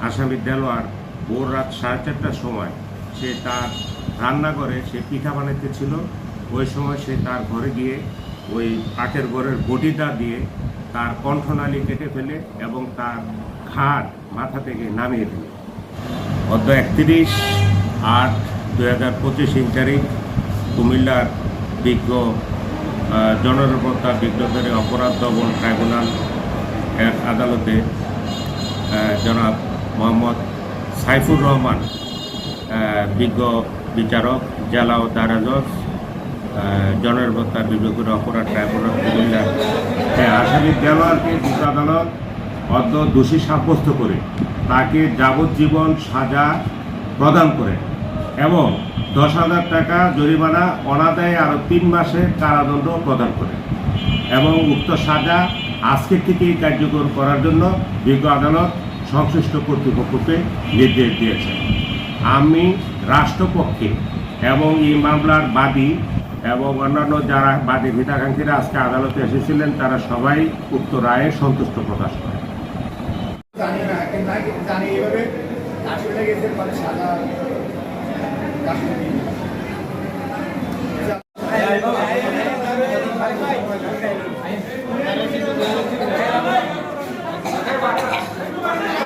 আসামি দেলোয়ার ভোর রাত 4:30টার সময় সে তার রান্নাঘরে সে পিঠা বানাইতেছিল। ওই সময় সে তার ঘরে গিয়ে ওই কাঠের ঘরের বটিটা দিয়ে তার কণ্ঠনালী কেটে ফেলে এবং তার ঘাড় মাথা থেকে নামিয়ে ফেলে। গত 31/8/2025 তারিখ কুমিল্লার বিজ্ঞ জননিরাপত্তা বিজ্ঞদের অপরাধ দমন ট্রাইব্যুনাল এর আদালতে জনাব মোহাম্মদ সাইফুর রহমান বিজ্ঞ বিচারক জেলা ও দায়রা জজ জননিরাপত্তা বিভাগের অপরাধ ট্রাইব্যুনাল কুমিল্লা আসামি দেলোয়ারকে বিজ্ঞ আদালত অদ্য দোষী সাব্যস্ত করে তাকে যাবজ্জীবন সাজা প্রদান করে এবং 10,000 টাকা জরিমানা অনাদায়ে আরও 3 মাসের কারাদণ্ড প্রদান করে এবং উক্ত সাজা আজকে থেকেই কার্যকর করার জন্য বিজ্ঞ আদালত সংশ্লিষ্ট কর্তৃপক্ষকে নির্দেশ দিয়েছে। আমি রাষ্ট্রপক্ষে এবং এই মামলার বাদী এবং অন্যান্য যারা বাদী হিতাকাঙ্ক্ষীরা আজকে আদালতে এসেছিলেন তারা সবাই উক্ত রায়ে সন্তুষ্ট প্রকাশ করে। জানি এইভাবে